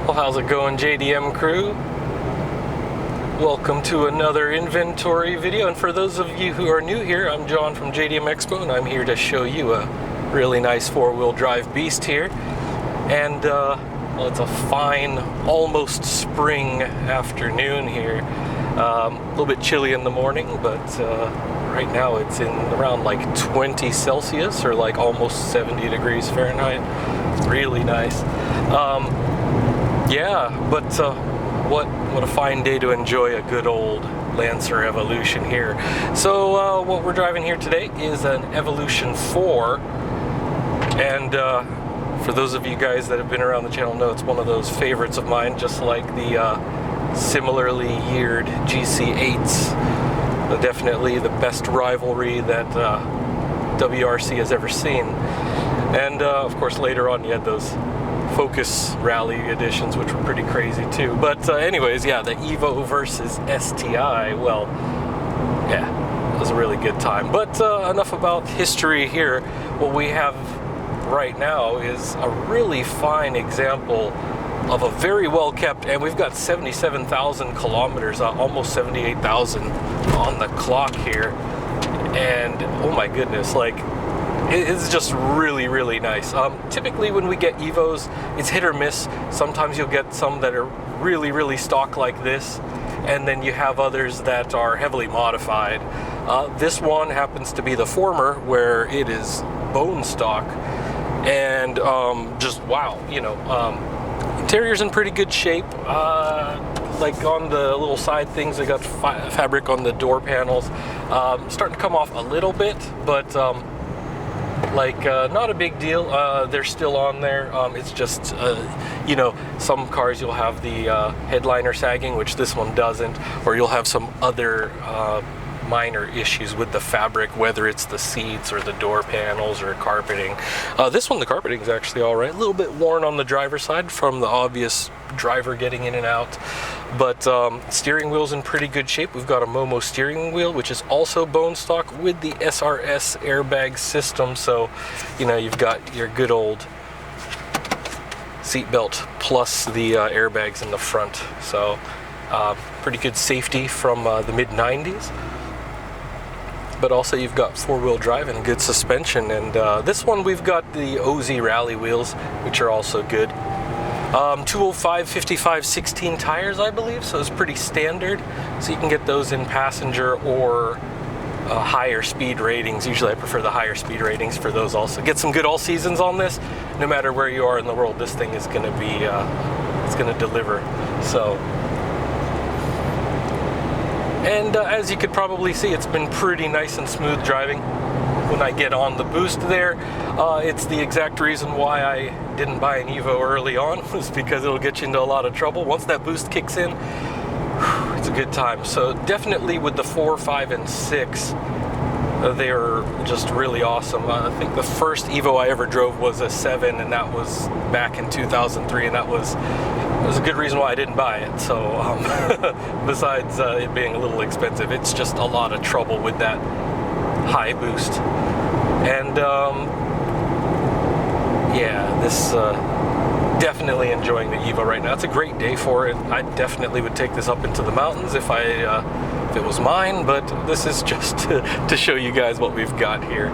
Well, how's it going, JDM crew? Welcome to another inventory video, and for those of you who are new here, I'm John from JDM EXPO, and I'm here to show you a really nice four-wheel drive beast here. And well, it's a fine, almost spring afternoon here. A little bit chilly in the morning, but right now it's in around like 20 Celsius or like almost 70 degrees Fahrenheit. Really nice. Yeah, but what a fine day to enjoy a good old Lancer Evolution here. So what we're driving here today is an Evolution 4, and for those of you guys that have been around the channel know it's one of those favorites of mine, just like the similarly yeared GC8s. Definitely the best rivalry that WRC has ever seen. And of course later on you had those Focus Rally editions, which were pretty crazy too. But anyways, yeah, the EVO versus STI, well, yeah, it was a really good time. But enough about history here. What we have right now is a really fine example of a very well kept, and we've got 77,000 kilometers, almost 78,000 on the clock here. And oh my goodness, like, it's just really, really nice. Typically when we get EVOs, it's hit or miss. Sometimes you'll get some that are really, really stock like this, and then you have others that are heavily modified. This one happens to be the former, where it is bone stock, and just wow, you know, interior's in pretty good shape. Like on the little side things, they got fabric on the door panels. Starting to come off a little bit, but not a big deal. They're still on there. It's just, you know, some cars you'll have the headliner sagging, which this one doesn't, or you'll have some other minor issues with the fabric, whether it's the seats or the door panels or carpeting. This one, the carpeting is actually all right. A little bit worn on the driver's side from the obvious driver getting in and out, but steering wheel's in pretty good shape. We've got a Momo steering wheel, which is also bone stock with the SRS airbag system. So, you know, you've got your good old seat belt plus the airbags in the front. So pretty good safety from the mid-90s. But also you've got four-wheel drive and good suspension. And this one we've got the OZ Rally wheels, which are also good. 205 55 16 tires, I believe, so it's pretty standard. So you can get those in passenger or higher speed ratings. Usually I prefer the higher speed ratings for those also. Get some good all seasons on this. No matter where you are in the world, this thing is going to be, it's going to deliver. So. And as you could probably see, it's been pretty nice and smooth driving. When I get on the boost there, it's the exact reason why I didn't buy an EVO early on, was because it'll get you into a lot of trouble. Once that boost kicks in, it's a good time. So definitely with the 4, 5, and 6, they're just really awesome. I think the first EVO I ever drove was a 7, and that was back in 2003, and that was a good reason why I didn't buy it. So besides it being a little expensive, it's just a lot of trouble with that high boost. And yeah, this definitely enjoying the EVO right now. It's a great day for it. I definitely would take this up into the mountains if it was mine, but this is just to show you guys what we've got here.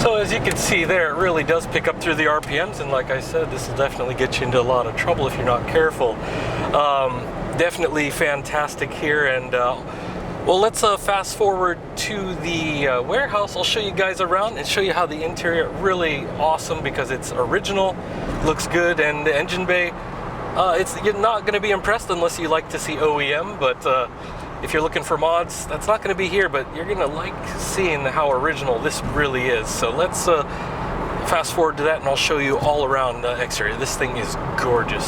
So as you can see there, it really does pick up through the RPMs, and like I said, this will definitely get you into a lot of trouble if you're not careful. Definitely fantastic here. And well, let's fast forward to the warehouse. I'll show you guys around and show you how the interior really awesome, because it's original, looks good, and the engine bay, you're not going to be impressed unless you like to see OEM, but if you're looking for mods, that's not going to be here, but you're going to like seeing how original this really is. So let's fast forward to that, and I'll show you all around the exterior. This thing is gorgeous.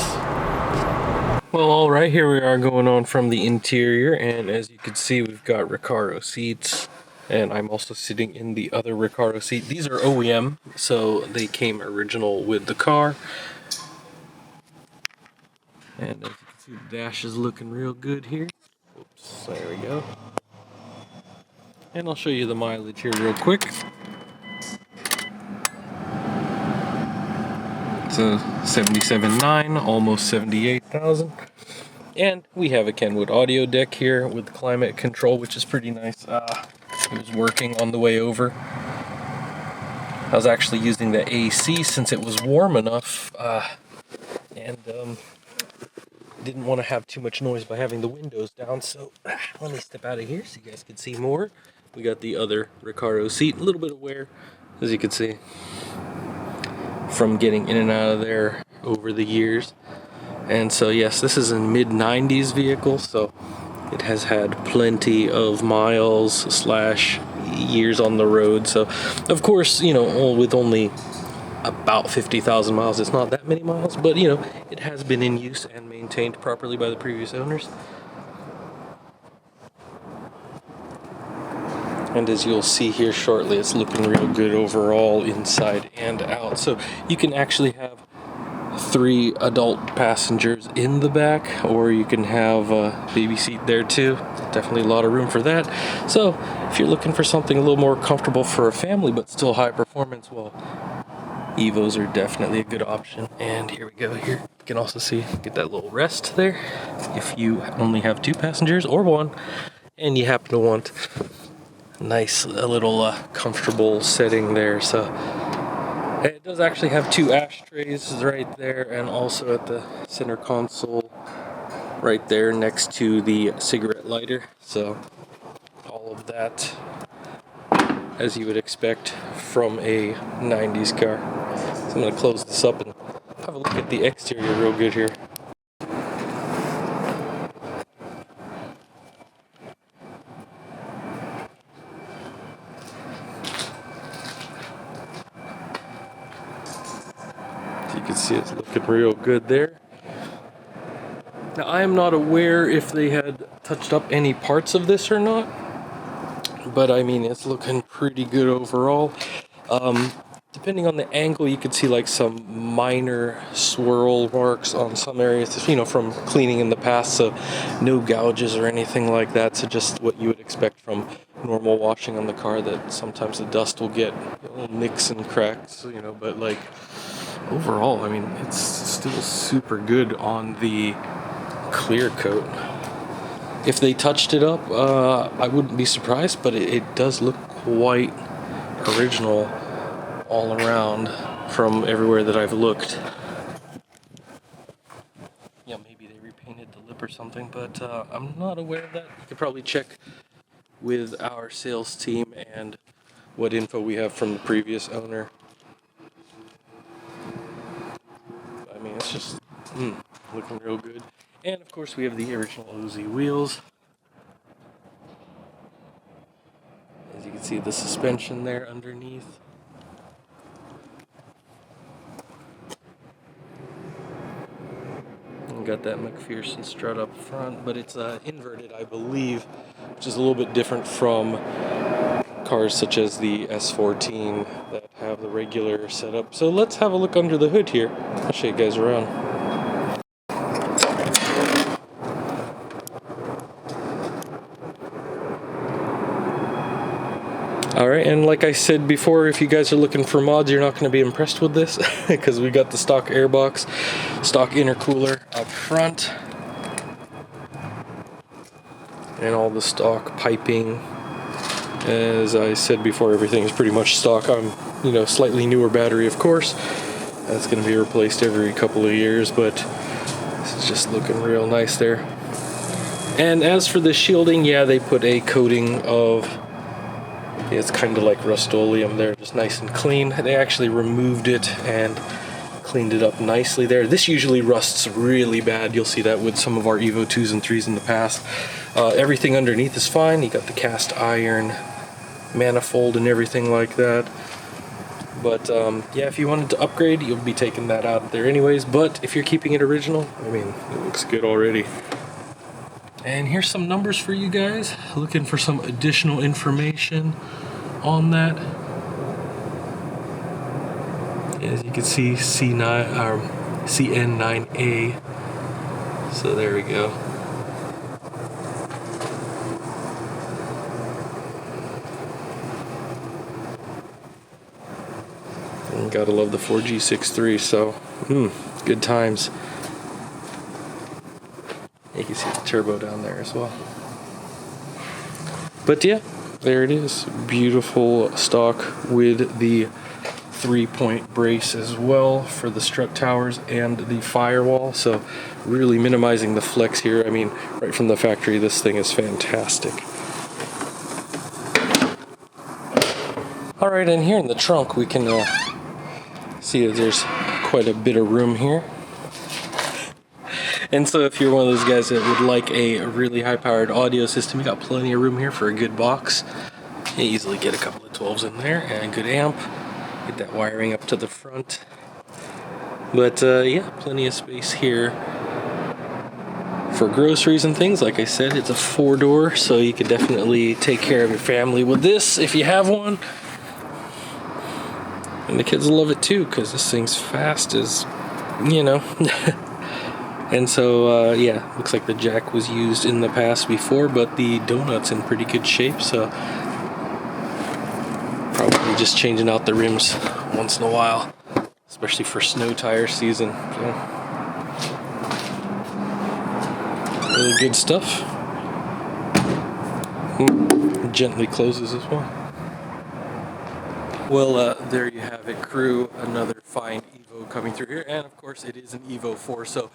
Well, all right, here we are going on from the interior, and as you can see, we've got Recaro seats, and I'm also sitting in the other Recaro seat. These are OEM, so they came original with the car. And as you can see, the dash is looking real good here. Oops, there we go. And I'll show you the mileage here real quick. It's a 77.9, almost 78,000. And we have a Kenwood audio deck here with climate control, which is pretty nice. It was working on the way over. I was actually using the AC since it was warm enough, and didn't want to have too much noise by having the windows down. So let me step out of here so you guys can see more. We got the other Recaro seat, a little bit of wear, as you can see, from getting in and out of there over the years. And so yes, this is a mid-90s vehicle, so it has had plenty of miles / years on the road. So of course, you know, with only about 50,000 miles, it's not that many miles, but you know, it has been in use and maintained properly by the previous owners. And as you'll see here shortly, it's looking real good overall, inside and out. So you can actually have 3 adult passengers in the back, or you can have a baby seat there too. Definitely a lot of room for that. So if you're looking for something a little more comfortable for a family but still high performance, well, EVOs are definitely a good option. And here we go. Here you can also see, get that little rest there if you only have 2 passengers or 1 and you happen to want a nice little comfortable setting there. So it does actually have 2 ashtrays right there, and also at the center console right there next to the cigarette lighter. So all of that as you would expect from a 90s car. So I'm going to close this up and have a look at the exterior real good here. So you can see it's looking real good there. Now I am not aware if they had touched up any parts of this or not, but I mean, it's looking pretty good overall. Depending on the angle, you could see like some minor swirl marks on some areas, you know, from cleaning in the past. So no gouges or anything like that. So just what you would expect from normal washing on the car, that sometimes the dust will get little nicks and cracks, you know, but like overall, I mean, it's still super good on the clear coat. If they touched it up, I wouldn't be surprised, but it does look quite original all around from everywhere that I've looked. Yeah, maybe they repainted the lip or something, but I'm not aware of that. You could probably check with our sales team and what info we have from the previous owner. I mean, it's just looking real good. And of course we have the original Uzi wheels. As you can see, the suspension there underneath. And got that McPherson strut up front, but it's inverted, I believe, which is a little bit different from cars such as the S14 that have the regular setup. So let's have a look under the hood here. I'll show you guys around. Alright, and like I said before, if you guys are looking for mods, you're not going to be impressed with this because we got the stock airbox, stock intercooler up front, and all the stock piping. As I said before, everything is pretty much stock. Slightly newer battery, of course. That's going to be replaced every couple of years, but this is just looking real nice there. And as for the shielding, yeah, they put a coating of, it's kind of like Rust-Oleum there, just nice and clean. They actually removed it and cleaned it up nicely there. This usually rusts really bad. You'll see that with some of our EVO 2s and 3s in the past. Everything underneath is fine. You got the cast iron manifold and everything like that. But yeah, if you wanted to upgrade, you'll be taking that out there anyways. But if you're keeping it original, I mean, it looks good already. And here's some numbers for you guys, looking for some additional information on that. As you can see, CN9A So there we go. And gotta love the 4G63, so good times. You can see the turbo down there as well. But yeah, there it is. Beautiful stock with the 3-point brace as well for the strut towers and the firewall. So really minimizing the flex here. I mean, right from the factory, this thing is fantastic. All right, and here in the trunk, we can see that there's quite a bit of room here. And so if you're one of those guys that would like a really high-powered audio system, you got plenty of room here for a good box. You easily get a couple of 12s in there and a good amp. Get that wiring up to the front. But yeah, plenty of space here for groceries and things. Like I said, it's a 4-door, so you could definitely take care of your family with this if you have one. And the kids love it too, because this thing's fast as, you know. And so, yeah, looks like the jack was used in the past before, but the donut's in pretty good shape, so probably just changing out the rims once in a while, especially for snow tire season. So, really good stuff. Gently closes as well. Well, there you have it, crew. Another fine EVO coming through here, and of course it is an EVO 4, so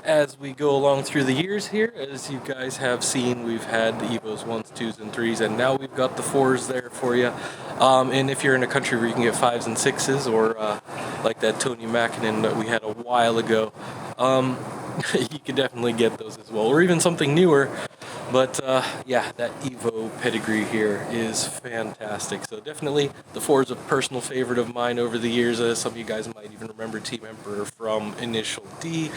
as we go along through the years here, as you guys have seen, we've had the EVOs 1s, 2s, and 3s, and now we've got the 4s there for you. And if you're in a country where you can get 5s and 6s, or like that Tony Mackinnon that we had a while ago, you can definitely get those as well, or even something newer. But yeah, that EVO pedigree here is fantastic. So definitely the 4 is a personal favorite of mine over the years. Some of you guys might even remember Team Emperor from Initial D.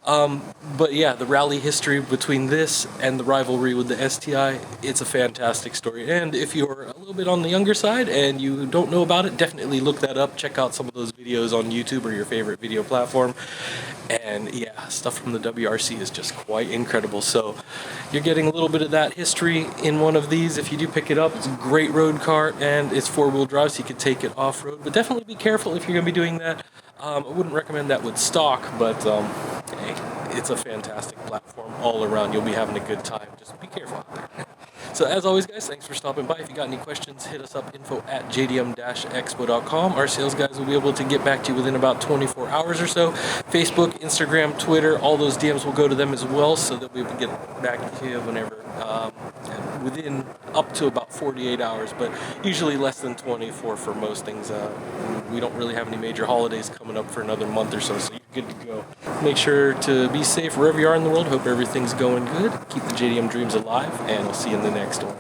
But yeah, the rally history between this and the rivalry with the STI, it's a fantastic story. And if you're a little bit on the younger side and you don't know about it, definitely look that up. Check out some of those videos on YouTube or your favorite video platform. And yeah, stuff from the WRC is just quite incredible. So you're getting a little bit of that history in one of these. If you do pick it up, it's a great road car, and it's 4-wheel drive, so you could take it off-road. But definitely be careful if you're going to be doing that. I wouldn't recommend that with stock, but hey, it's a fantastic platform all around. You'll be having a good time. Just be careful out there. So as always, guys, thanks for stopping by. If you got any questions, hit us up, info@jdm-expo.com. Our sales guys will be able to get back to you within about 24 hours or so. Facebook, Instagram, Twitter, all those DMs will go to them as well, so that we will get back to you whenever, within up to about 48 hours, but usually less than 24 for most things. We don't really have any major holidays coming up for another month or so, so you're good to go. Make sure to be safe wherever you are in the world. Hope everything's going good. Keep the JDM dreams alive, and we'll see you in the next one.